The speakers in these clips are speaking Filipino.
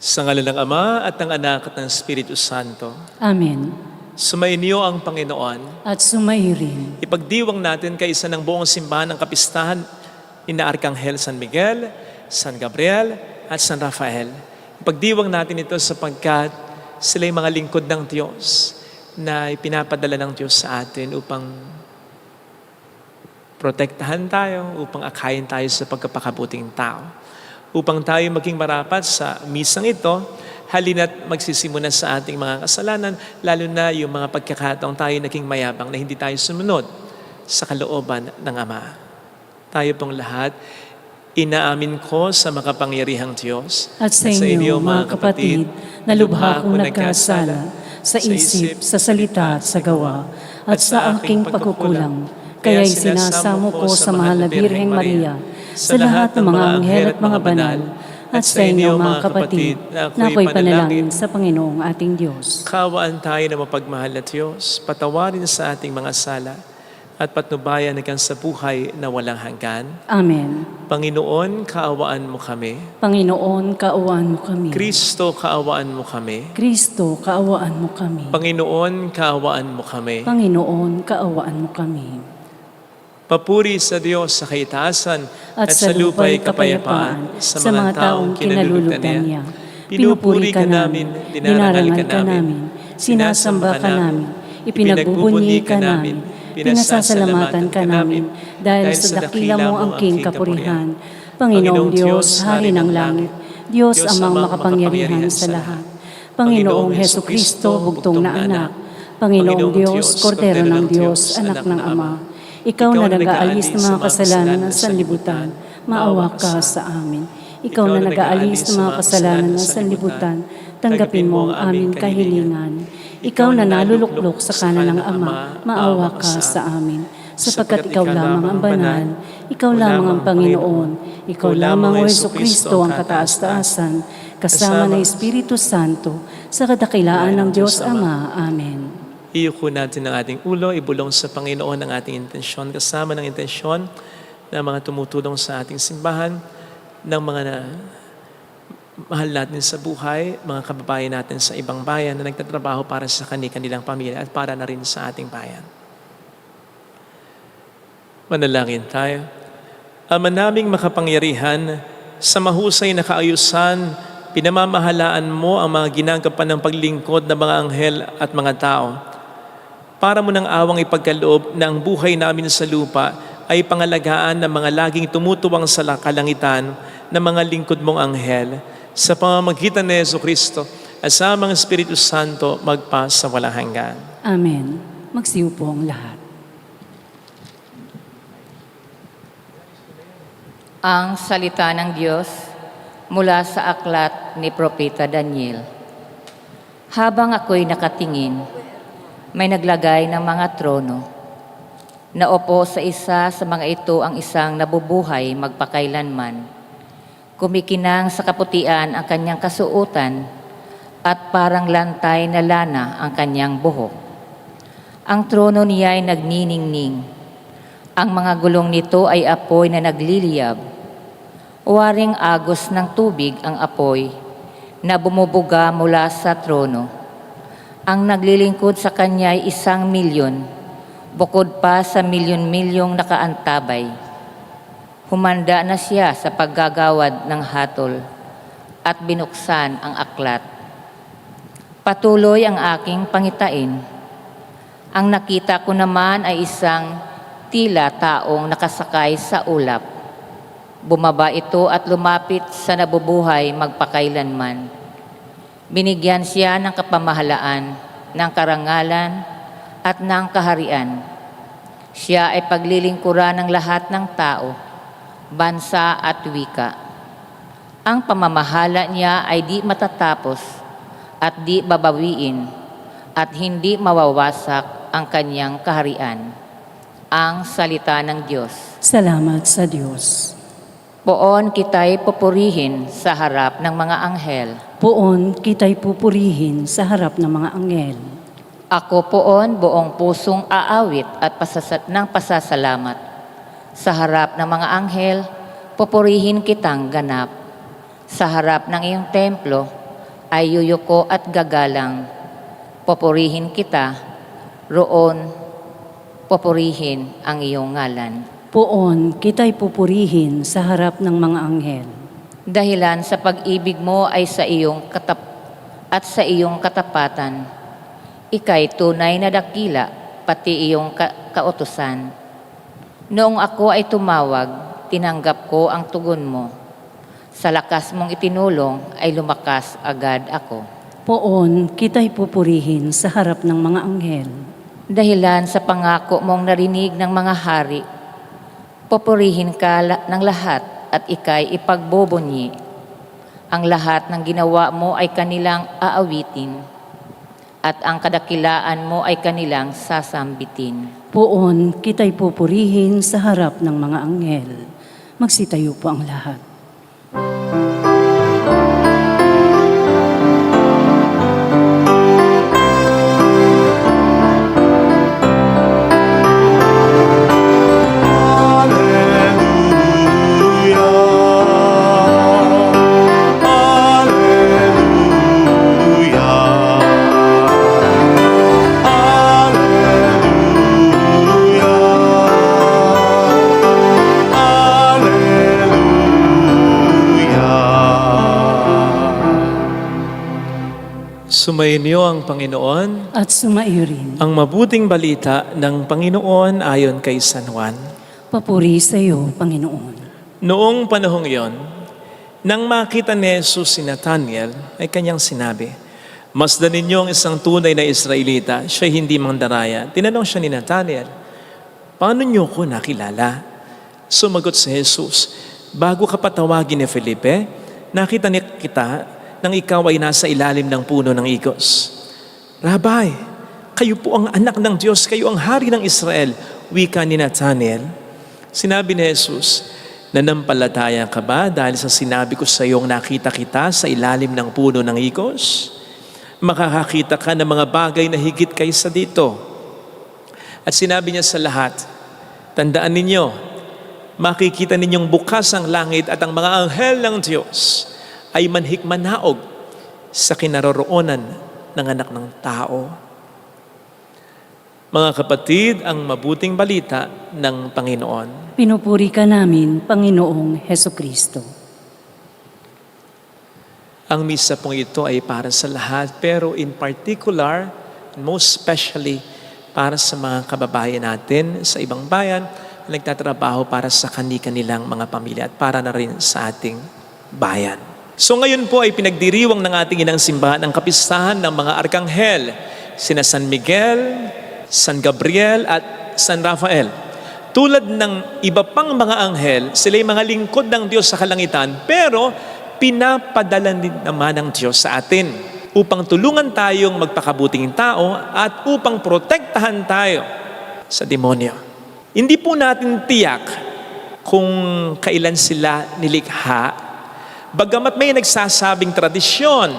Sa ngalan ng Ama at ng Anak at ng Espiritu Santo. Amen. Sumainyo ang Panginoon. At sumairin. Ipagdiwang natin kaisa ng buong simbahan ng kapistahan ni Arkanghel San Miguel, San Gabriel at San Rafael. Ipagdiwang natin ito sapagkat sila'y mga lingkod ng Diyos na ipinapadala ng Diyos sa atin upang protektahan tayo, upang akayin tayo sa pagkapakabuting tao. Upang tayo maging marapat sa misang ito, halina't magsisimula sa ating mga kasalanan, lalo na yung mga pagkakataong tayo naging mayabang na hindi tayo sumunod sa kalooban ng Ama. Tayo pong lahat, inaamin ko sa makapangyarihang Diyos At sa inyo, mga kapatid, na lubha akong nagkasala sa isip, sa salita at sa gawa, at sa aking pagkukulang. Kaya'y sinasamo ko sa mahal na Birheng Maria, sa lahat ng mga anghel at mga banal, at sa inyo, mga kapatid, na ako'y panalangin sa Panginoong ating Diyos. Kaawaan tayo na mapagmahal na Diyos, patawarin sa ating mga sala, at patnubayan hanggang sa buhay na walang hanggan. Amen. Panginoon, kaawaan mo kami. Panginoon, kaawaan mo kami. Kristo, kaawaan mo kami. Kristo, kaawaan mo kami. Panginoon, kaawaan mo kami. Panginoon, kaawaan mo kami. Papuri sa Diyos sa kaitaasan At sa lupa'y kapayapaan sa mga taong kinalulugdan niya. Pinupuri ka namin, dinarangal ka namin, sinasamba ka namin, ipinagbubunyi ka namin, pinasasalamatan ka namin, dahil sa dakila mo ang king kapurihan. Panginoong Diyos, Hari ng langit, Diyos amang makapangyarihan sa lahat. Panginoong Heso Kristo, bugtong na anak. Panginoong Diyos, Kordero ng Diyos, anak ng Ama. Ikaw na nag-aalis ng mga kasalanan ng sanlibutan, maawa ka sa amin. Ikaw na nag-aalis ng mga kasalanan ng sanlibutan, tanggapin mo ang aming kahilingan. Ikaw na naluluklok sa kanan ng Ama, maawa ka sa amin. Sapagkat ikaw lamang ang banal, ikaw lamang ang Panginoon, ikaw lamang o Heso Kristo ang kataas-taasan, kasama ng Espiritu Santo, sa kadakilaan ng Diyos Ama. Amen. Iyuko natin ang ating ulo, ibulong sa Panginoon ang ating intensyon, kasama ng intensyon ng mga tumutulong sa ating simbahan, ng mga mahal natin sa buhay, mga kababayan natin sa ibang bayan na nagtatrabaho para sa kanilang pamilya at para na rin sa ating bayan. Manalangin tayo. Ama naming makapangyarihan, sa mahusay na kaayusan, pinamamahalaan mo ang mga ginagapan ng paglingkod ng mga anghel at mga tao. Para mo ng awang ipagkaloob na ang buhay namin sa lupa ay pangalagaan ng mga laging tumutuwang sa kalangitan ng mga lingkod mong anghel sa pamamagitan ni Jesu Kristo at sa mga Espiritu Santo magpa sa walang hanggan. Amen. Magsiupo ang lahat. Ang salita ng Diyos mula sa aklat ni Propeta Daniel. Habang ako'y nakatingin, may naglagay ng mga trono. Naupo sa isa sa mga ito ang isang nabubuhay magpakailanman. Kumikinang sa kaputian ang kanyang kasuotan at parang lantay na lana ang kanyang buhok. Ang trono niya ay nagniningning. Ang mga gulong nito ay apoy na nagliliyab. Waring agos ng tubig ang apoy na bumubuga mula sa trono. Ang naglilingkod sa kanya ay 1,000,000, bukod pa sa milyon-milyong nakaantabay. Humanda na siya sa paggagawad ng hatol at binuksan ang aklat. Patuloy ang aking pangitain. Ang nakita ko naman ay isang tila taong nakasakay sa ulap. Bumaba ito at lumapit sa nabubuhay magpakailanman. Binigyan siya ng kapamahalaan, ng karangalan at ng kaharian. Siya ay paglilingkuran ng lahat ng tao, bansa at wika. Ang pamamahala niya ay di matatapos at di babawiin at hindi mawawasak ang kanyang kaharian. Ang salita ng Diyos. Salamat sa Diyos. Poon kita'y pupurihin sa harap ng mga anghel. Poon kita'y pupurihin sa harap ng mga anghel. Ako poon buong pusong aawit at ng pasasalamat. Sa harap ng mga anghel, pupurihin kitang ganap. Sa harap ng iyong templo, ay yuyuko at gagalang. Popurihin kita, roon popurihin ang iyong ngalan. Poon kita'y pupurihin sa harap ng mga anghel. Dahilan sa pag-ibig mo ay sa iyong at sa iyong katapatan. Ika'y tunay na dakila, pati iyong kautusan. Noong ako ay tumawag, tinanggap ko ang tugon mo. Sa lakas mong itinulong ay lumakas agad ako. Poon kita'y pupurihin sa harap ng mga anghel. Dahilan sa pangako mong narinig ng mga hari, popurihin ka ng lahat at ika'y ipagbobonyi. Ang lahat ng ginawa mo ay kanilang aawitin at ang kadakilaan mo ay kanilang sasambitin. Poon kita'y pupurihin sa harap ng mga anghel. Magsitayo po ang lahat. Sumainyo ang Panginoon, At sumaiyo rin. ang mabuting balita ng Panginoon ayon kay San Juan. Papuri sa iyo, Panginoon. Noong panahong iyon, nang makita ni Jesus si Nathanael, ay kanyang sinabi, "Masdan ninyo ang isang tunay na Israelita, siya hindi mandaraya." Tinanong siya ni Nathanael, "Paano niyo ko nakilala?" Sumagot si Jesus, "Bago ka patawagin ni Felipe, nakita niya kita nang ikaw ay nasa ilalim ng puno ng igos." "Rabay, kayo po ang anak ng Diyos, kayo ang hari ng Israel," wika ni Nathanael. Sinabi ni Jesus, "Nanampalataya ka ba dahil sa sinabi ko sa iyong nakita kita sa ilalim ng puno ng igos? Makakakita ka ng mga bagay na higit kaysa dito." At sinabi niya sa lahat, "Tandaan ninyo, makikita ninyong bukas ang langit at ang mga anghel ng Diyos ay manhikmanaog sa kinaroroonan ng anak ng tao." Mga kapatid, ang mabuting balita ng Panginoon. Pinupuri ka namin, Panginoong Heso Kristo. Ang misa pong ito ay para sa lahat, pero in particular, most especially, para sa mga kababayan natin sa ibang bayan na nagtatrabaho para sa kani-kanilang mga pamilya at para na rin sa ating bayan. So ngayon po ay pinagdiriwang ng ating inang simbahan ang kapistahan ng mga arkanghel, sina San Miguel, San Gabriel at San Rafael. Tulad ng iba pang mga anghel, sila ay mga lingkod ng Diyos sa kalangitan, pero pinapadala din naman ng Diyos sa atin upang tulungan tayong magpakabuting tao at upang protektahan tayo sa demonyo. Hindi po natin tiyak kung kailan sila nilikha, bagamat may nagsasabing tradisyon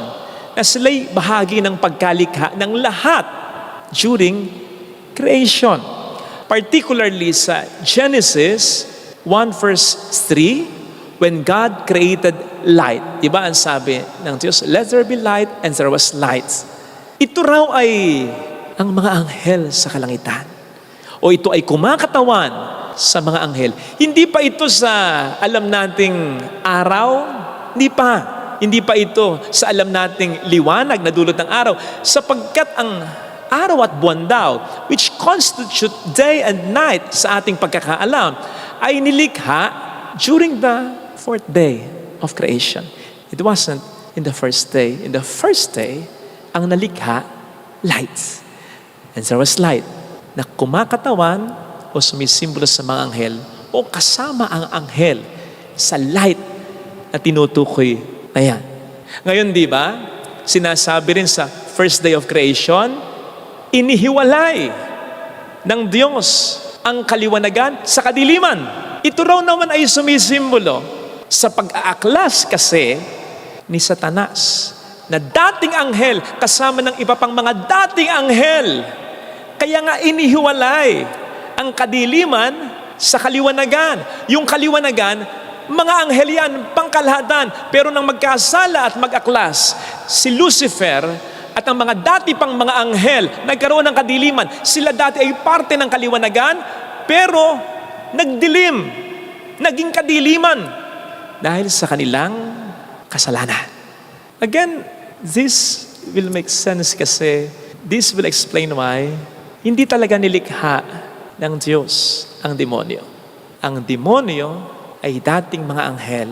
na sila'y bahagi ng pagkalikha ng lahat during creation. Particularly sa Genesis 1 verse 3, when God created light. Diba ang sabi ng Diyos, "Let there be light," and there was light. Ito raw ay ang mga anghel sa kalangitan. O ito ay kumakatawan sa mga anghel. Hindi pa ito sa alam nating araw, Hindi pa ito sa alam nating liwanag na dulot ng araw, sapagkat ang araw at buwan daw, which constitute day and night sa ating pagkakaalam, ay nilikha during the fourth day of creation. It wasn't in the first day. In the first day, ang nalikha, light. And there was light na kumakatawan o sumisimbolo sa mga anghel o kasama ang anghel sa light na tinutukoy na yan. Ngayon, di ba, sinasabi rin sa first day of creation, inihiwalay ng Diyos ang kaliwanagan sa kadiliman. Ito raw naman ay sumisimbolo sa pag-aaklas kasi ni Satanas, na dating anghel kasama ng iba pang mga dating anghel. Kaya nga inihiwalay ang kadiliman sa kaliwanagan. Yung kaliwanagan Mga anghel yan, pangkalahatan. Pero nang magkasala at mag-aklas, si Lucifer at ang mga dati pang mga anghel nagkaroon ng kadiliman. Sila dati ay parte ng kaliwanagan, pero nagdilim, naging kadiliman dahil sa kanilang kasalanan. Again, this will make sense kasi this will explain why hindi talaga nilikha ng Diyos ang demonyo. Ang demonyo ay dating mga anghel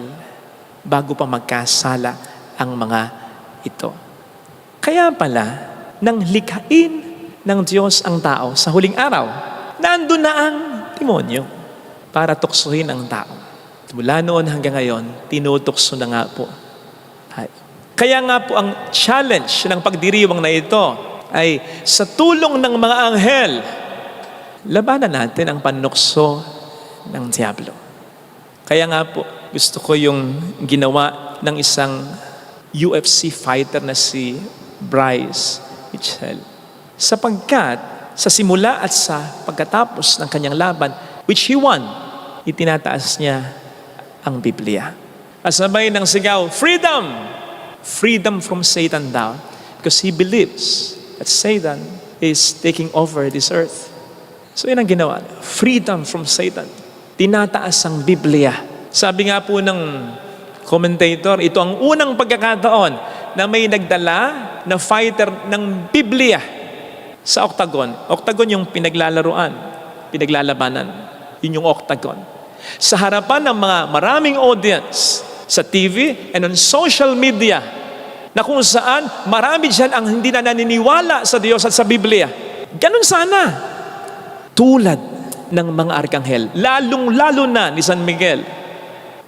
bago pa magkasala ang mga ito. Kaya pala, nang likhain ng Diyos ang tao sa huling araw, nandun na ang demonyo para tuksohin ang tao. Mula noon hanggang ngayon, tinutukso na nga po. Kaya nga po ang challenge ng pagdiriwang na ito ay sa tulong ng mga anghel, labanan natin ang panukso ng Diablo. Kaya nga po, gusto ko yung ginawa ng isang UFC fighter na si Bryce Mitchell. Sapagkat sa simula at sa pagkatapos ng kanyang laban, which he won, itinataas niya ang Biblia. Kasabay ng sigaw, freedom! Freedom from Satan daw. Because he believes that Satan is taking over this earth. So yun ang ginawa. Freedom from Satan. Tinataas ang Biblia. Sabi nga po ng commentator, ito ang unang pagkakataon na may nagdala na fighter ng Biblia sa octagon. Octagon yung pinaglalaruan, pinaglalabanan. Yun yung octagon. Sa harapan ng mga maraming audience sa TV and on social media na kung saan marami dyan ang hindi na naniniwala sa Diyos at sa Biblia. Ganun sana. Tulad ng mga arkanghel, lalong-lalo na ni San Miguel.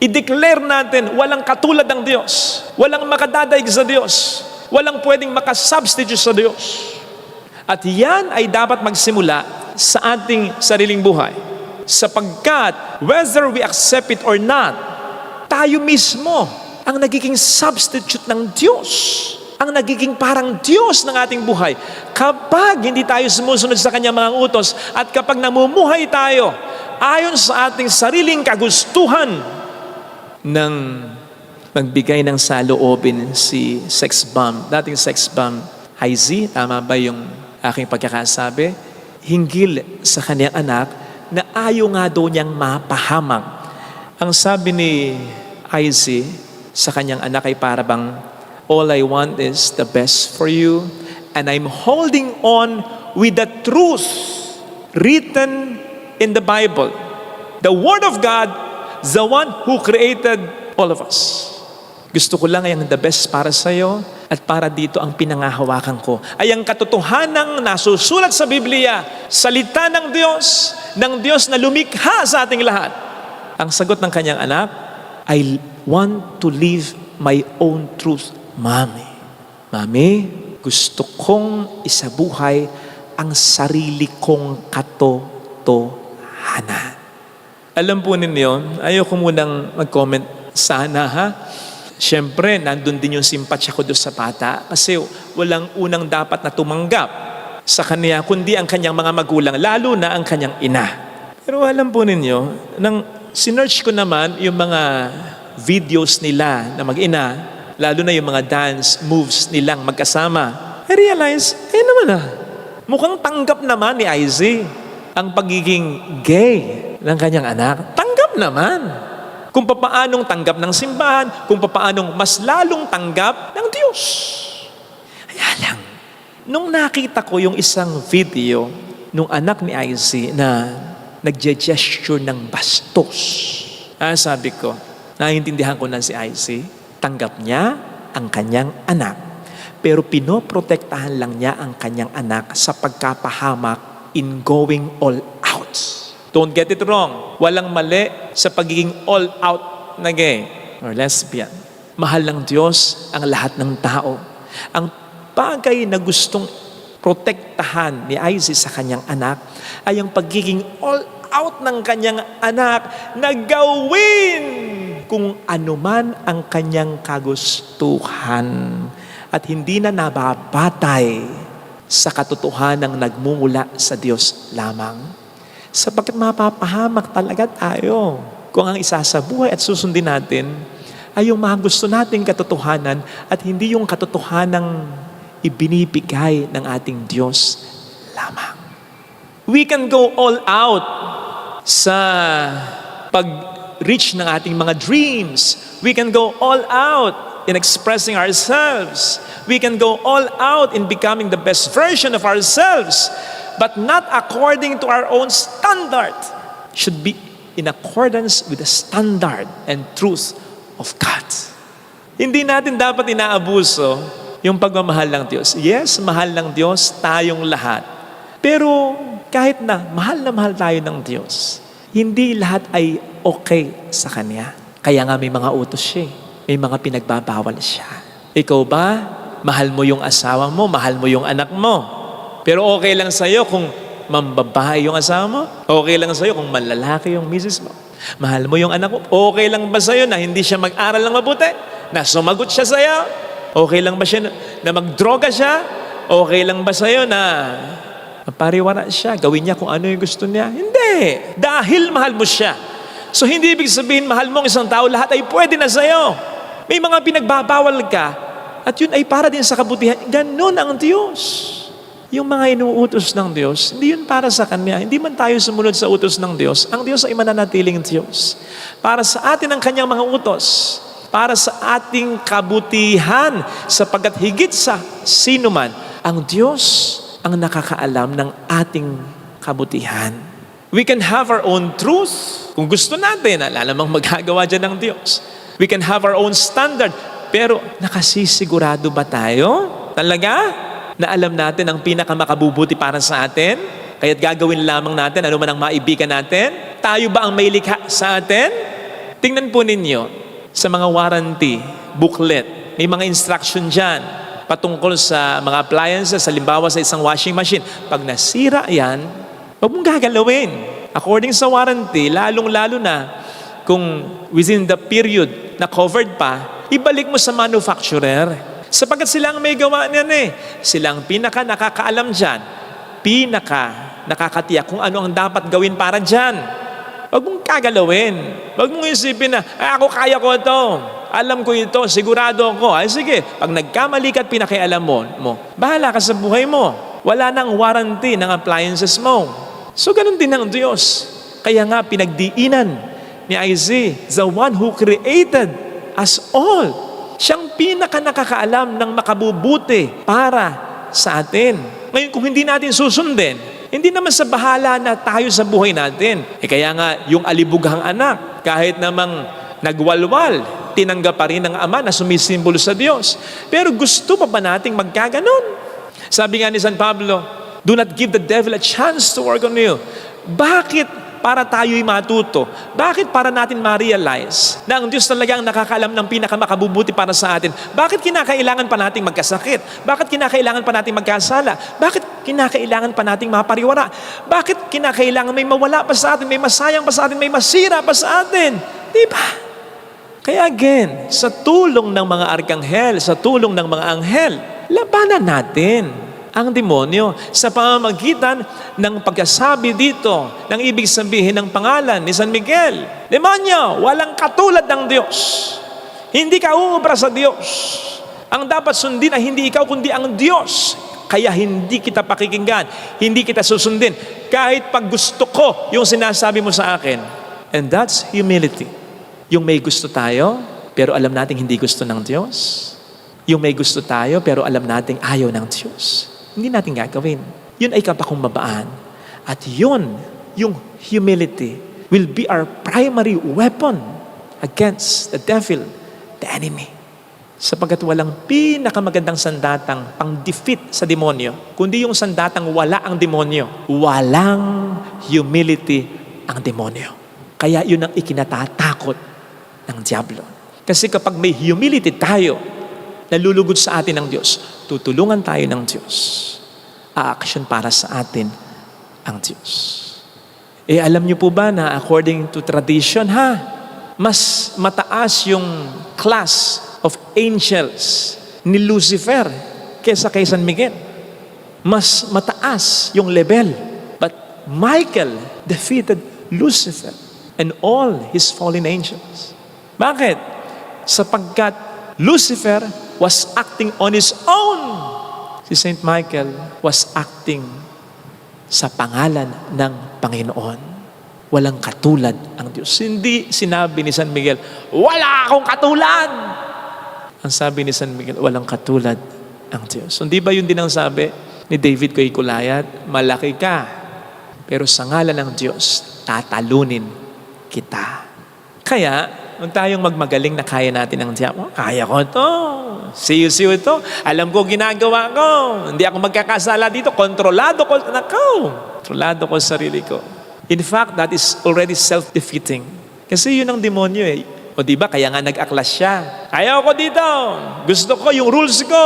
I-declare natin, walang katulad ng Diyos. Walang makadadaig sa Diyos. Walang pwedeng makasubstitute sa Diyos. At yan ay dapat magsimula sa ating sariling buhay. Sapagkat, whether we accept it or not, tayo mismo ang nagiging substitute ng Diyos. Ang nagiging parang Diyos ng ating buhay. Kapag hindi tayo sumusunod sa Kanyang mga utos at kapag namumuhay tayo ayon sa ating sariling kagustuhan ng magbigay ng saloobin si sex bomb, dating sex bomb, IZ, tama ba yung aking pagkakasabi? Hinggil sa kanyang anak na ayaw nga daw niyang mapahamak. Ang sabi ni IZ sa kanyang anak ay parabang, all I want is the best for you, and I'm holding on with the truth written in the Bible. The Word of God, the one who created all of us. Gusto ko lang ay ang the best para sa iyo at para dito ang pinangahawakan ko. Ay ang katotohanang nasusulat sa Biblia, salita ng Diyos na lumikha sa ating lahat. Ang sagot ng kanyang anak, I want to live my own truth. Mami, gusto kong isabuhay ang sarili kong katotohanan. Alam po ninyo, ayoko munang mag-comment sana ha. Siyempre, nandun din yung simpatsya ko doon sa bata kasi walang unang dapat na tumanggap sa kanya kundi ang kanyang mga magulang, lalo na ang kanyang ina. Pero alam po ninyo, nang sinearch ko naman yung mga videos nila na mag-ina, lalo na yung mga dance moves nilang magkasama, I realize, mukhang tanggap naman ni IZ ang pagiging gay ng kanyang anak. Tanggap naman. Kung papaanong tanggap ng simbahan, kung papaanong mas lalong tanggap ng Diyos. Kaya lang, nung nakita ko yung isang video nung anak ni IZ na nagje-gesture ng bastos, sabi ko, naiintindihan ko na si IZ, tanggap niya ang kanyang anak, pero pinoprotektahan lang niya ang kanyang anak sa pagkapahamak in going all out. Don't get it wrong. Walang mali sa pagiging all out na gay or lesbian. Mahal ng Diyos ang lahat ng tao. Ang bagay na gustong protektahan ni Isaac sa kanyang anak ay ang pagiging all out ng kanyang anak na gawin kung anuman ang kanyang kagustuhan at hindi na nababatay sa katotohanang nagmumula sa Diyos lamang. Sapagkat mapapahamak talaga tayo kung ang isa sa buhay at susundin natin ay yung mga gusto nating katotohanan at hindi yung katotohanang ibinibigay ng ating Diyos lamang. We can go all out sa pag-reach ng ating mga dreams. We can go all out in expressing ourselves. We can go all out in becoming the best version of ourselves, but not according to our own standard. Should be in accordance with the standard and truth of God. Hindi natin dapat inaabuso yung pagmamahal ng Diyos. Yes, mahal ng Diyos tayong lahat. Pero kahit na mahal tayo ng Diyos, hindi lahat ay okay sa Kanya. Kaya nga may mga utos siya. May mga pinagbabawal siya. Ikaw ba, mahal mo yung asawa mo, mahal mo yung anak mo. Pero okay lang sa'yo kung mambabae yung asawa mo. Okay lang sa'yo kung malalaki yung misis mo. Mahal mo yung anak mo. Okay lang ba sa'yo na hindi siya mag-aral ng mabuti? Na sumagot siya sa'yo? Okay lang ba siya na magdroga siya? Okay lang ba sa'yo na mapariwara siya? Gawin niya kung ano yung gusto niya? Hindi. Dahil mahal mo siya. So hindi ibig sabihin mahal mo ang isang tao, lahat ay pwede na sa'yo. May mga pinagbabawal ka at yun ay para din sa kabutihan. Ganon ang Diyos. Yung mga inuutos ng Diyos, hindi yun para sa Kanya. Hindi man tayo sumunod sa utos ng Diyos. Ang Diyos ay mananatiling Diyos. Para sa atin ang Kanyang mga utos. Para sa ating kabutihan. Sapagkat higit sa sino man, ang Diyos ang nakakaalam ng ating kabutihan. We can have our own truth. Kung gusto natin, alamang magagawa dyan ng Diyos. We can have our own standard. Pero nakasisigurado ba tayo? Talaga? Na alam natin ang pinakamakabubuti para sa atin? Kaya't gagawin lamang natin ano man ang maibigan natin? Tayo ba ang may likha sa atin? Tingnan po ninyo sa mga warranty, booklet. May mga instruction dyan patungkol sa mga appliances, halimbawa sa isang washing machine. Pag nasira yan, huwag mong gagalawin. According sa warranty, lalong-lalo na kung within the period na covered pa, ibalik mo sa manufacturer. Sapagkat sila ang may gawa niyan eh. Sila ang pinaka nakakaalam dyan. Pinaka nakakatiyak kung ano ang dapat gawin para dyan. Huwag mong kagalawin. Huwag mong isipin na, ako kaya ko ito. Alam ko ito, sigurado ako. Ay sige, pag nagkamali ka at pinakialam mo, bahala ka sa buhay mo. Wala nang warranty ng appliances mo. So ganun din ang Diyos. Kaya nga pinagdiinan ni Isaiah, the one who created us all. Siyang pinaka nakakaalam ng makabubuti para sa atin. Ngayon, kung hindi natin susundin, hindi naman sa bahala na tayo sa buhay natin. Kaya nga, yung alibughang anak, kahit namang nagwalwal, tinanggap pa rin ng ama na sumisimbolo sa Diyos. Pero gusto pa ba nating magkaganon? Sabi nga ni San Pablo, do not give the devil a chance to work on you. Bakit? Para tayo'y matuto. Bakit para natin ma-realize na ang Diyos talaga ang nakakaalam ng pinakamakabubuti para sa atin? Bakit kinakailangan pa nating magkasakit? Bakit kinakailangan pa nating magkasala? Bakit kinakailangan pa nating mapariwara? Bakit kinakailangan may mawala pa sa atin, may masayang pa sa atin, may masira pa sa atin? Diba? Kaya again, sa tulong ng mga arkanghel, sa tulong ng mga anghel, labanan natin ang demonyo sa pamamagitan ng pagkasabi dito ng ibig sabihin ng pangalan ni San Miguel. Demonyo, walang katulad ng Diyos. Hindi ka uubra sa Diyos. Ang dapat sundin ay hindi ikaw kundi ang Diyos. Kaya hindi kita pakikinggan, hindi kita susundin. Kahit pag gusto ko yung sinasabi mo sa akin. And that's humility. Yung may gusto tayo, pero alam nating hindi gusto ng Diyos. Yung may gusto tayo, pero alam nating ayaw ng Diyos. Hindi natin gagawin. Yun ay kapakumbabaan. At yun, yung humility, will be our primary weapon against the devil, the enemy. Sapagkat walang pinakamagandang sandatang pang-defeat sa demonyo, kundi yung sandatang wala ang demonyo. Walang humility ang demonyo. Kaya yun ang ikinatatakot ng diablo. Kasi kapag may humility tayo, nalulugod sa atin ng Diyos, tutulungan tayo ng Diyos. A-action para sa atin ang Diyos. Alam niyo po ba na according to tradition, mas mataas yung class of angels ni Lucifer kaysa kay San Miguel. Mas mataas yung level. But Michael defeated Lucifer. and all his fallen angels. Bakit? Sapagkat Lucifer was acting on his own. Si Saint Michael was acting sa pangalan ng Panginoon. Walang katulad ang Diyos. Hindi sinabi ni San Miguel, wala akong katulad! Ang sabi ni San Miguel, walang katulad ang Diyos. Hindi ba yun din ang sabi ni David kay Goliath? Malaki ka, pero sa ngalan ng Diyos, tatalunin kita. Kaya, huwag tayong magmagaling na kaya natin ang diabo. Kaya ko to. Siyo-siyo ito. Alam ko ginagawa ko. Hindi ako magkakasala dito. Kontrolado ko. Kontrolado ko sarili ko. In fact, that is already self-defeating. Kasi yun ang demonyo eh. O diba, kaya nga nag-aklas siya. Ayaw ko dito. Gusto ko yung rules ko.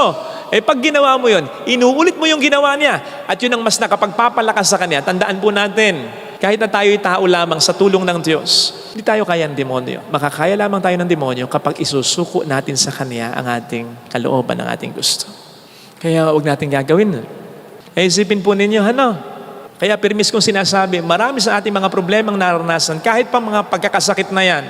Eh pag ginawa mo yun, inuulit mo yung ginawa niya. At yun ang mas nakapagpapalakas sa kanya. Tandaan po natin, kahit na tayo'y tao lamang sa tulong ng Diyos, hindi tayo kaya ng demonyo. Makakaya lamang tayo ng demonyo kapag isusuko natin sa Kanya ang ating kalooban, ang ating gusto. Kaya huwag natin gagawin. Eh isipin po ninyo, Kaya permis kong sinasabi, marami sa ating mga problemang naranasan, kahit pa mga pagkakasakit na yan,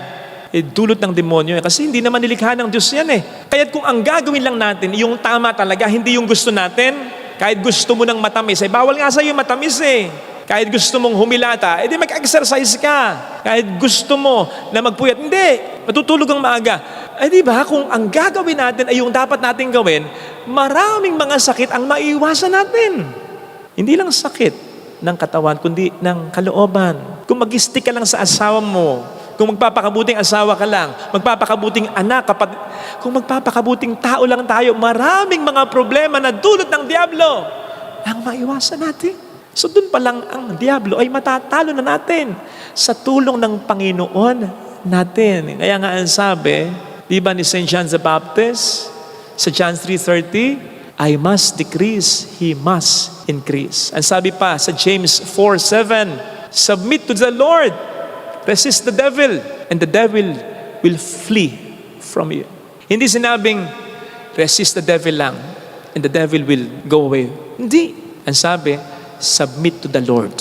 dulot ng demonyo. Kasi hindi naman nilikha ng Diyos yan eh. Kaya kung ang gagawin lang natin, yung tama talaga, hindi yung gusto natin, kahit gusto mo ng matamis, bawal nga sa'yo matamis eh. Kahit gusto mong humilata, edi mag-exercise ka. Kahit gusto mo na magpuyat, hindi. Matutulog ang maaga. Di ba, kung ang gagawin natin ay yung dapat natin gawin, maraming mga sakit ang maiiwasan natin. Hindi lang sakit ng katawan, kundi ng kalooban. Kung mag-stick ka lang sa asawa mo, kung magpapakabuting asawa ka lang, magpapakabuting anak, kung magpapakabuting tao lang tayo, maraming mga problema na dulot ng Diablo ang maiwasan natin. So dun pa lang ang Diablo ay matatalo na natin sa tulong ng Panginoon natin. Kaya nga ang sabi, di ba ni St. John the Baptist, sa John 3:30, I must decrease, He must increase. Ang sabi pa sa James 4:7, submit to the Lord, resist the devil, and the devil will flee from you. Hindi sinabing, resist the devil lang, and the devil will go away. Hindi. Ang sabi, submit to the Lord.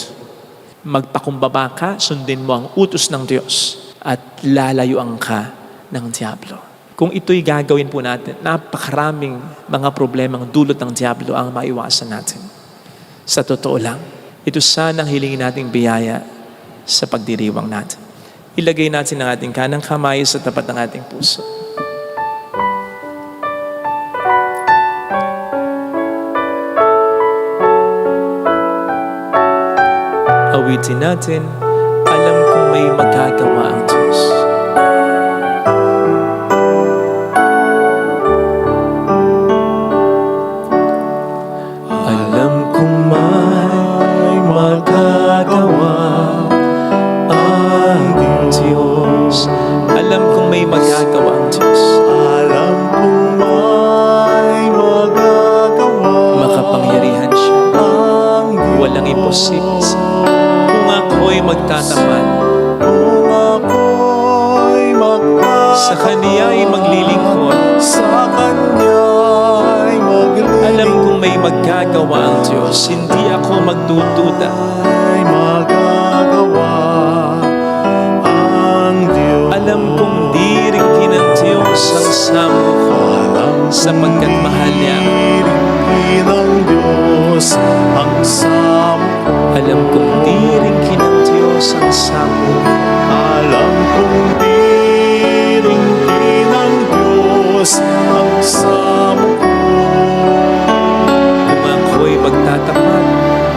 Magpakumbaba ka, sundin mo ang utos ng Diyos, at lalayuan ka ng Diablo. Kung ito'y gagawin po natin, napakaraming mga problemang dulot ng Diablo ang maiwasan natin. Sa totoo lang, ito sana ang hilingin nating biyaya sa pagdiriwang natin. Ilagay natin ang ating kanang kamay sa tapat ng ating puso. Awitin natin, alam kong may magagawa ang Diyos. Alam kong may magagawa ang Diyos. Alam kong may magagawa ang Diyos. Alam kong may magagawa Makapangyarihan siya. ang Diyos. Walang imposible sa kung ako'y magtatapat. Kung ako'y Sa Kaniya'y maglilingkod. sa Kanya'y maglilingkod, Alam kong may magagawa ang Diyos. Hindi ako magdududa. ay magagawa ang Diyos. Alam kong diringkin ng Diyos ang samo ko sapagkat mahal niya. Diringkin ng Diyos ang sampo. Alam kong diringkin ng Diyos ang samo ko. Alam kong diringkin ng Diyos ang sampo. Kung ako'y magtatapat,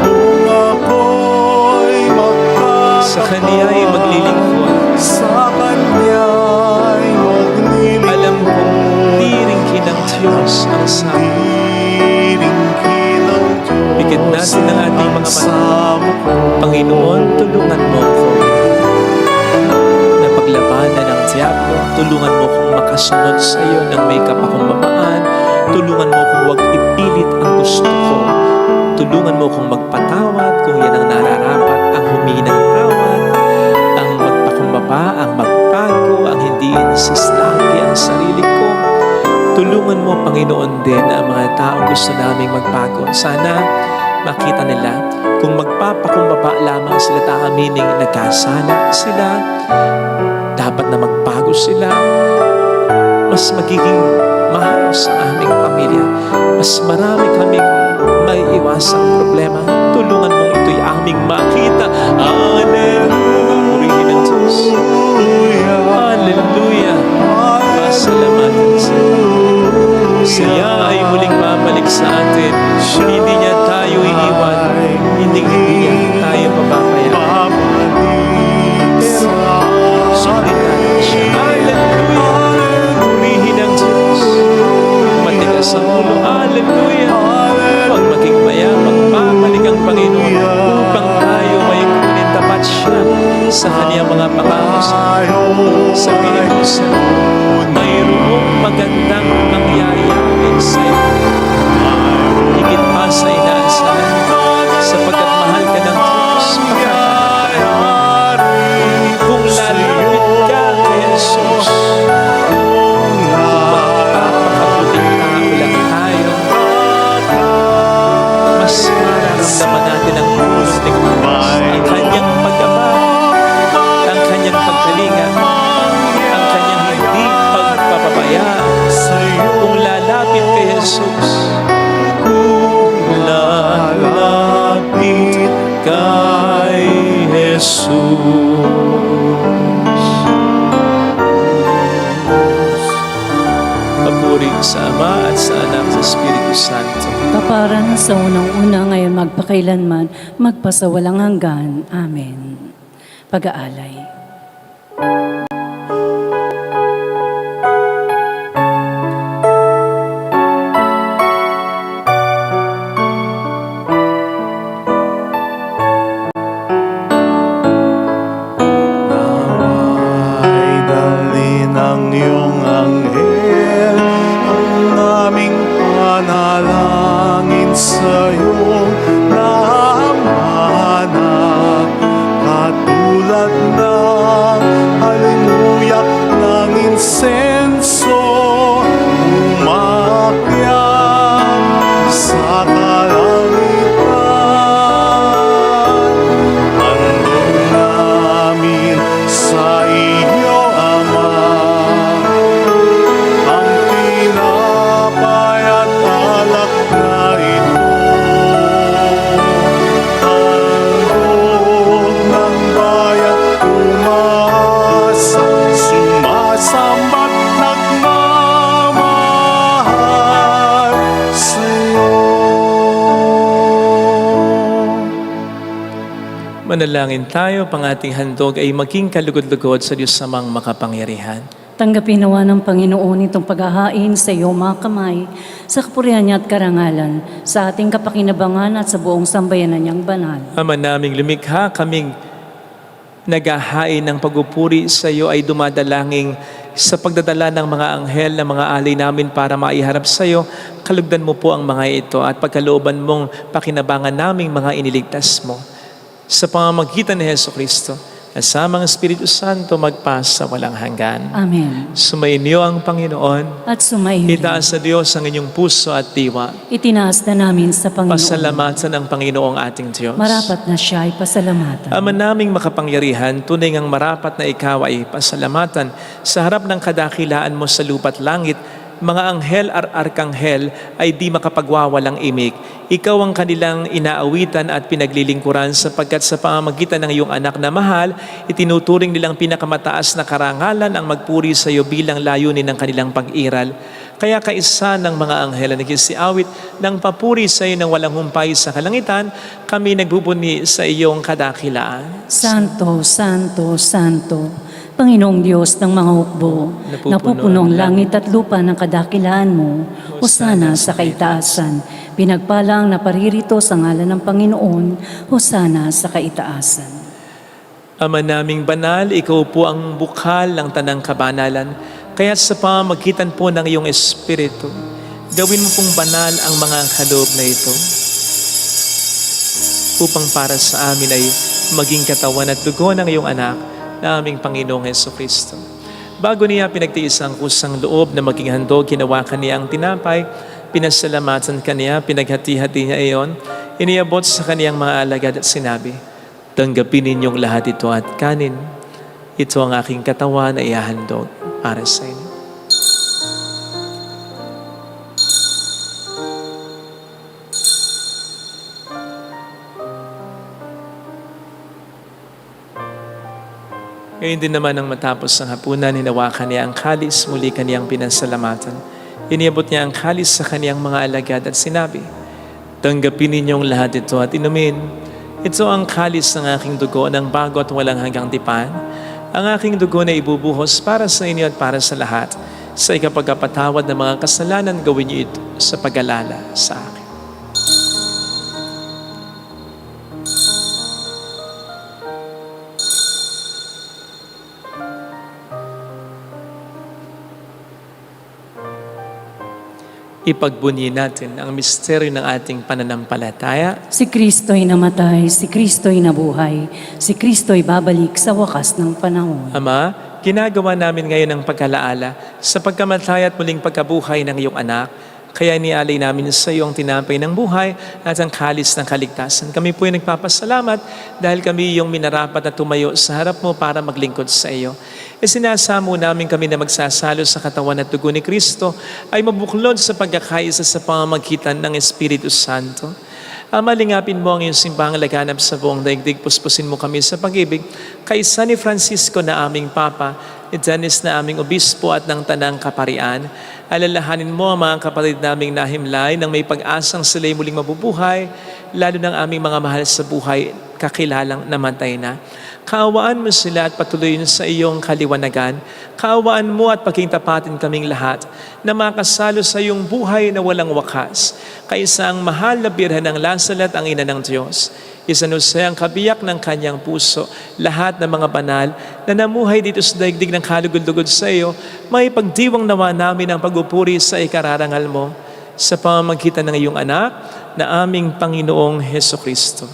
Kung ako'y magtatapat, sa Kaniya'y maglilingkod. sa Kanya'y maglilingkod. Alam kong diringkin ng Diyos ang samo ko. Diringkin ng Diyos Bigyan natin ang ating mga mata. sampo. Panginoon, tulungan mo ko na paglabanan ng Diablo. Tulungan mo kong makasunod sa iyo ng may kapakumbabaan. Tulungan mo kong huwag ipilit ang gusto ko. Tulungan mo kong magpatawad kung yan ang nararapat, ang humingi ng tawad, ang magpakumbaba, ang magbago, ang hindi insislagi ang sarili ko. Tulungan mo, Panginoon, din ang mga taong gusto naming magbago. Sana makita nila kung magpapakumbaba lamang sila meaning nagkasala sila, dapat na magbago sila, mas magiging maayos ang aming pamilya, mas marami kaming maiiwasang problema. Tulungan mong ito'y aming makita. Hallelujah! Purihin ang Diyos. Hallelujah! Pasalamatan siya. Siya ay muling babalik sa atin. Hindi niya tayo iiwan. Hindi niya tayo pababayaan. Pero sundin natin siya. Hallelujah! Purihin ang Diyos. Matigas ang ulo. Hallelujah! Huwag maging mayabang. Babalik ang Panginoon upang tayo may kunin tapat siya sa kaniyang mga pangako. Sabihin mo siya, mayroong magandang mangyayari sa iyo. Higit pa sa inaasahan, sapagkat mahal ka ng Diyos, makakalaman. Kung lalapit ka kay Jesus, magpapakabuting tao lang tayo, mas mararamdaman natin ang puso ni Christ, ang kanyang pag-abay, ang kanyang pagkalinga, ang kanyang hindi pagpapabaya. Kung lalapit kay Jesus, kung lalapit kay Jesus. Papuri sa Ama at sa Anak at sa Espiritu Santo. Kaparan sa unang-una ngayon magpakailanman, magpasawalang hanggan. Amen. Pag-aalay. Nawa'y dalhin ng iyong anghel ang aming panalangin sa iyong naamana, katulad ng halimuyak ng insenso umakyat sa kalangitan. Handog namin sa iyo, Ama, ang tinapay at alak na ito. Handog ng bayan umasa, sumasamba't nagmamahal sa iyo. Manalangin tayo, pang ating handog ay maging kalugod-lugod sa Diyos samang makapangyarihan. Tanggapin nawa ng Panginoon itong paghahain sa iyo mga kamay, sa kapurihan niya at karangalan, sa ating kapakinabangan at sa buong sambayanan niyang banal. Ama naming lumikha, kaming naghahain ng pagpupuri sa iyo ay dumadalangin sa pagdadala ng mga anghel na mga alay namin para maiharap sa iyo. Kalugdan mo po ang mga ito at pagkalooban mong pakinabangan naming mga iniligtas mo. Sa pamamagitan ni Jesucristo, kasamang Espiritu Santo magpasa walang hanggan. Amen. Sumainyo ang Panginoon. At sumainyo. Itaas sa Diyos ang inyong puso at diwa. Itinaas na namin sa Panginoon. Pasalamatan ang Panginoong ating Diyos. Marapat na siya ay pasalamatan. Ama naming makapangyarihan, tunay ngang marapat na ikaw ay pasalamatan sa harap ng kadakilaan mo sa lupa't langit. Mga anghel at arkanghel ay di makapagwawalang imik. Ikaw ang kanilang inaawitan at pinaglilingkuran sapagkat sa pamamagitan ng iyong anak na mahal, itinuturing nilang pinakamataas na karangalan ang magpuri sa iyo bilang layunin ng kanilang pag-iral. Kaya kaisa ng mga anghel na nagsiawit ng papuri sa iyo ng walang humpay sa kalangitan, kami nagbubuni sa iyong kadakilaan. Santo, Santo, Santo, Panginoong Diyos ng mga hukbo, napupunong langit at lupa ng kadakilaan mo, hosana sa kaitaasan. Pinagpala ang naparirito sa ngalan ng Panginoon, hosana sa kaitaasan. Ama naming banal, ikaw po ang bukal ng tanang kabanalan. Kaya sa pamamagitan po ng iyong Espiritu, gawin mo pong banal ang mga kaloob na ito upang para sa amin ay maging katawan at dugo ng iyong anak na aming Panginoong Jesucristo. Bago niya pinagtiis ang kusang loob na maging handog, hinawakan niya ang tinapay, pinasalamatan kaniya, pinaghati-hati niya iyon, iniabot sa kaniyang mga alagad at sinabi, "Tanggapin ninyong lahat ito at kanin. Ito ang aking katawan na ihahandog para sa inyo." Ngayon din naman nang matapos ang hapunan, hinawakan niya ang kalis, muli kaniyang pinasalamatan. Iniabot niya ang kalis sa kaniyang mga alagad at sinabi, "Tanggapin ninyong lahat ito at inumin. Ito ang kalis ng aking dugo ng bago at walang hanggang tipan. Ang aking dugo na ibubuhos para sa inyo at para sa lahat. Sa ikapagpapatawad ng mga kasalanan, gawin niyo ito sa pag-alala sa akin." Ipagbunyi natin ang misteryo ng ating pananampalataya. Si Kristo'y namatay, si Kristo'y nabuhay, si Kristo'y babalik sa wakas ng panahon. Ama, ginagawa namin ngayon ang pagkalaala sa pagkamatay at muling pagkabuhay ng iyong anak. Kaya inialay namin sa iyo ang tinapay ng buhay at ang kalis ng kaligtasan. Kami po ay nagpapasalamat dahil kami iyong minarapat na tumayo sa harap mo para maglingkod sa iyo. Isinasamo namin kami na magsasalo sa katawan at dugo ni Kristo ay mabuklod sa pagkakaisa sa pamamagitan ng Espiritu Santo. Malingapin mo ang iyong simbahang laganap sa buong daigdig. Puspusin mo kami sa pag-ibig. Kaisa ni Francisco na aming Papa, ni Dennis na aming Obispo at ng Tanang Kaparian. Alalahanin mo ang mga kapatid naming nahimlay nang may pag-asang sila'y muling mabubuhay, lalo ng aming mga mahal sa buhay, kakilalang namatay na. Kaawaan mo sila at patuloyin sa iyong kaliwanagan. Kaawaan mo at pakintapatin kaming lahat na makasalo sa iyong buhay na walang wakas. Kaisa ang mahal na birhen ng Lasalet, ang ina ng Diyos. San Jose ang kabiyak ng kanyang puso, lahat ng mga banal na namuhay dito sa daigdig ng kalugod-lugod sa iyo, may pagdiwang nawa namin ang pagpupuri sa ikararangal mo sa pamamagitan ng iyong anak na aming Panginoong Hesukristo.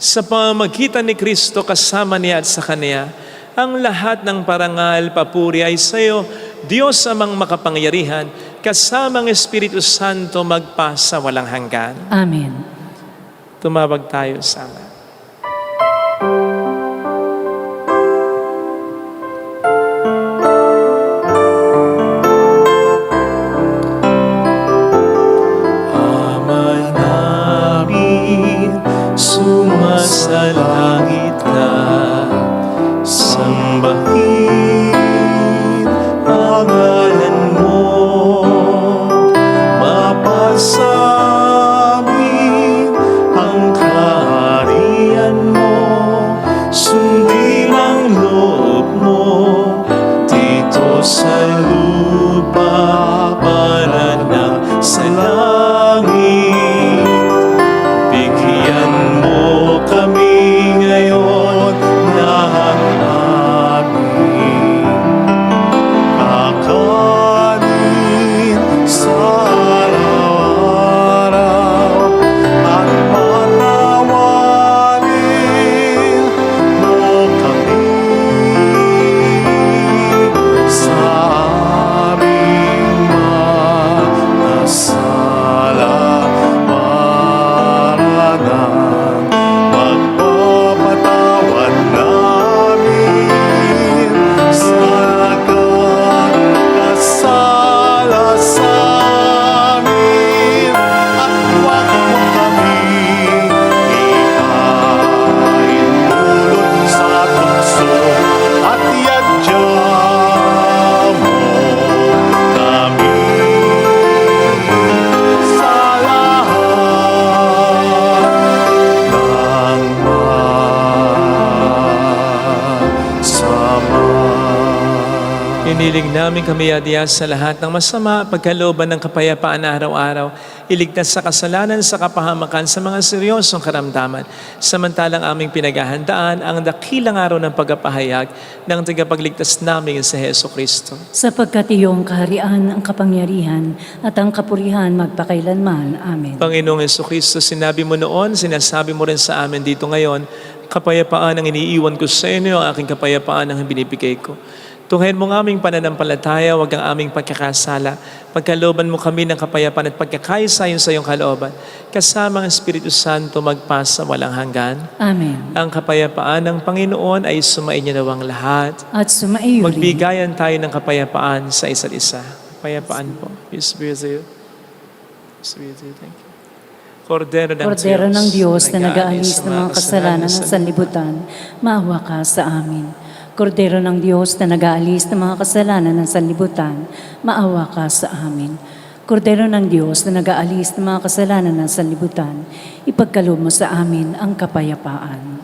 Sa pamamagitan ni Kristo kasama niya at sa Kanya, ang lahat ng parangal, papuri ay sa iyo, Diyos amang makapangyarihan, kasamang Espiritu Santo magpa sa walang hanggan. Amen. Tumawag tayo sama. Ama namin, sumasalangit ka, sambahin ang ngalan mo, mapasa ang kaharian mo, sundin ang loob mo, dito sa lupa para na sa langit. Bigyan mo kami ngayon ng aming kakanin sa araw-araw, at patawarin mo kami sa aming mga sala, para ng pagpapatawad namin sa nagkakasala sa amin, at huwag mo kami ipaintulot sa tukso, at iadya mo kami sa lahat ng masama. Iniling namin kami adya sa lahat ng masama, pagkalooban ng kapayapaan araw-araw, iligtas sa kasalanan, sa kapahamakan, sa mga seryosong karamdaman, samantalang aming pinaghahandaan ang dakilang araw ng pagpapahayag ng tagapagligtas namin sa Hesukristo. Sapagkat iyong kaharian, ang kapangyarihan, at ang kapurihan magpakailanman. Amen. Panginoong Hesukristo, sinabi mo noon, sinasabi mo rin sa amin dito ngayon, kapayapaan ang iniiwan ko sa inyo, ang aking kapayapaan ang binibigay ko. Tunghayan mo ang aming pananampalataya, huwag ang aming pagkakasala. Pagkalooban mo kami ng kapayapaan at pagkakaisa sa iyong kalooban. Kasama ang Espiritu Santo magpasa walang hanggan. Amen. Ang kapayapaan ng Panginoon ay sumainyo nawang lahat. At sumaiyo rin. Magbigayan tayo ng kapayapaan sa isa't isa. Kapayapaan po. Peace be with you. Peace be with you. Thank you. Kordero Kordero ng Diyos na nag-aalis ng mga kasalanan ng sanlibutan, maawa ka sa amin. Kordero ng Diyos na nag-aalis ng mga kasalanan ng sanlibutan, maawa ka sa amin. Kordero ng Diyos na nag-aalis ng mga kasalanan ng sanlibutan, ipagkaloob mo sa amin ang kapayapaan.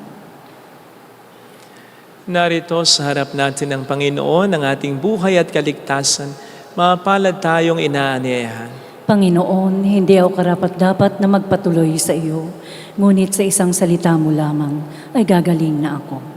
Narito sa harap natin ng Panginoon ang ating buhay at kaligtasan. Mapalad tayong inaanyayahan. Panginoon, hindi ako karapat-dapat na magpatuloy sa iyo, ngunit sa isang salita mo lamang ay gagaling na ako.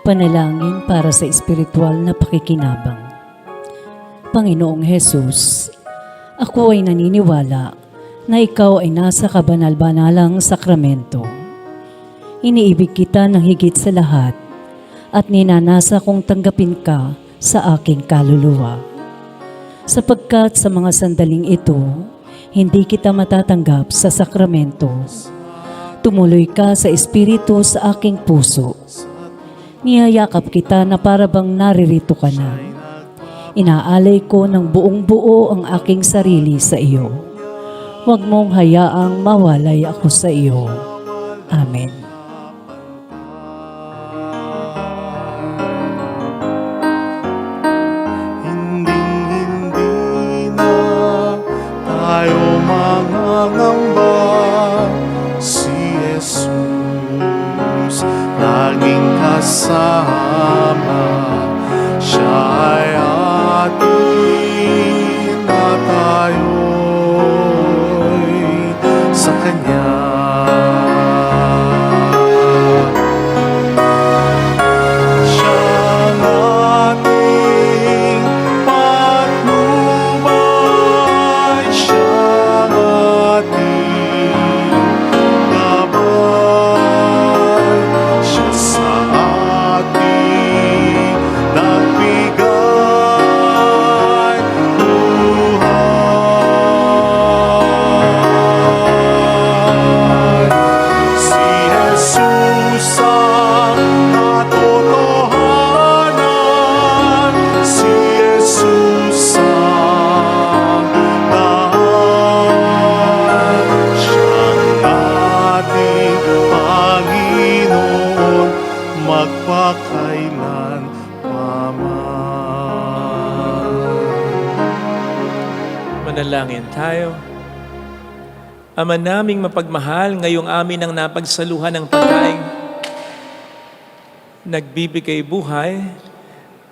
Panalangin para sa espiritual na pakikinabang. Panginoong Hesus, ako ay naniniwala na ikaw ay nasa kabanal-banalang sakramento. Iniibig kita ng higit sa lahat at ninanasa kong tanggapin ka sa aking kaluluwa. Sapagkat sa mga sandaling ito, hindi kita matatanggap sa sakramento. Tumuloy ka sa espiritu sa aking puso. Niyayakap kita na parabang naririto ka na. Inaalay ko ng buong buo ang aking sarili sa iyo. Huwag mong hayaang mawalay ako sa iyo. Amen. Hinding-hindi na tayo mangangamba. Si Jesus laging kasama. Siya ay atin na tayo'y sa Kanya. Siyang ating patnubay, siyang ating gabay, siya sa ating nagbigay buhay. Si Jesus ang katotohanan, si Jesus ang daan, siyang ating Panginoon magpakailan paman. Manalangin tayo. Ama naming mapagmahal, ngayong amin ang napagsaluhan ng pagkain nagbibigay buhay,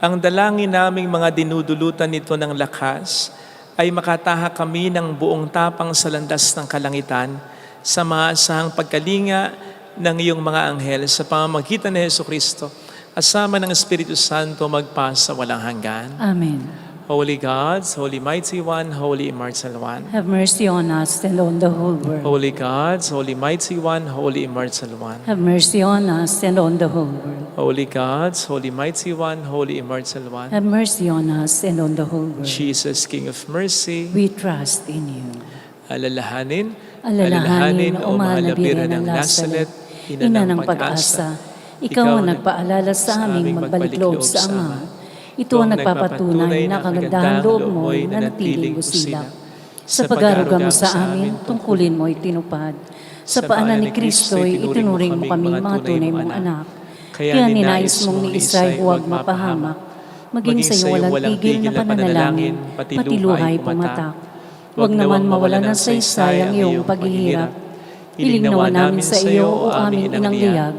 ang dalangin naming mga dinudulutan nito ng lakas ay makataha kami ng buong tapang sa landas ng kalangitan sa maasahang pagkalinga ng iyong mga anghel sa pamamagitan ni Jesucristo, asama ng Espiritu Santo magpasa walang hanggan. Amen. Holy God, Holy Mighty One, Holy Immortal One. Have mercy on us and on the whole world. Holy God, Holy Mighty One, Holy Immortal One. Have mercy on us and on the whole world. Holy God, Holy Mighty One, Holy Immortal One. Have mercy on us and on the whole world. Jesus, King of Mercy, We trust in you. alalahanin, Alalahanin, o mahal na Birhen ng Nazaret, ina ng pag-asa, ikaw ang nagpaalala sa aming magbalik loob sa Ama. Ito ang nagpapatunay na kagandahan loob mo na natiling usila. Sa pag-aruga mo sa amin, tungkulin mo itinupad. Sa paanan ni Kristo'y itinuring mo kami mga tunay mong anak. Kaya ninais mong ni Isa'y huwag mapahamak. Maging sa iyo walang tigil na pananalangin, pati luhay pumatak. Huwag naman mawalan ng saysay ang iyong paghihirap. Hiling nawa namin sa iyo o aming inang liyag,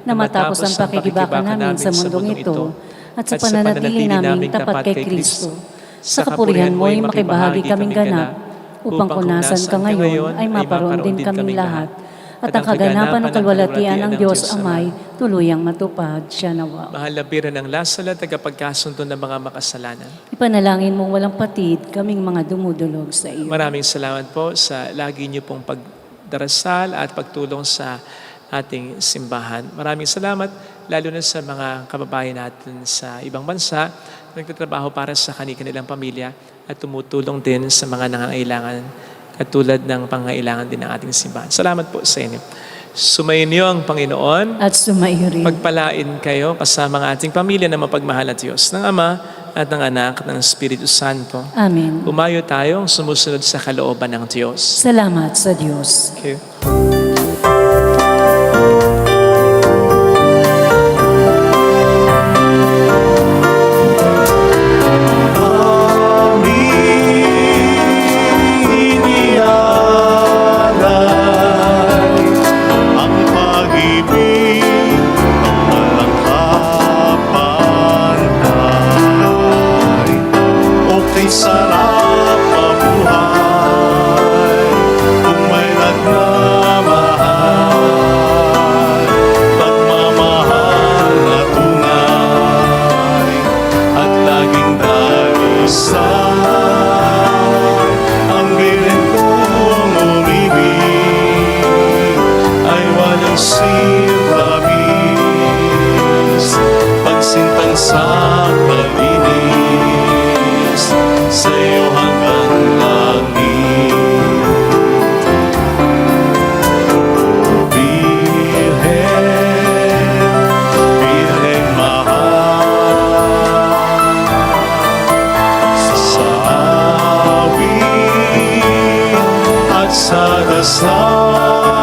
na matapos ang pakikibakan namin sa mundong ito, at sa pananatili naming tapat kay Kristo. Sa kapurihan mo'y makibahagi kaming ganap, upang kung nasan ka ngayon ay maparoon din kaming lahat, at ang kaganapan ng kalwalatian ng Diyos Amay tuluyang matupad siya nawa. Mahal na Bira ng Lasal at tagapagkasundo ng mga makasalanan. Ipanalangin mong walang patid kaming mga dumudulog sa iyo. Maraming salamat po sa lagi niyo pong pagdarasal at pagtulong sa ating simbahan. Maraming salamat lalo na sa mga kababayan natin sa ibang bansa na nagtatrabaho para sa kanilang pamilya at tumutulong din sa mga nangangailangan katulad ng pangailangan din ng ating simbahan. Salamat po sa inyo. Sumainyo ang Panginoon. At sumaiyo rin. Pagpalain kayo kasama ng ating pamilya na mapagmahal at Diyos, ng Ama at ng Anak at ng Espiritu Santo. Amen. Umayo tayong sumusunod sa kalooban ng Diyos. Salamat sa Diyos. Thank you. Inialay ang pag-ibig ng walang kapantay. Okay, sarap mabuhay kung may nagmamahal. Pagmamahal na tunay at laging darisay. Ang bilin kong umibig ay walang sintamis. Pagsintang sa palinis sa'yo hanggang langit. Birhen mahal, sa awit at sa dasal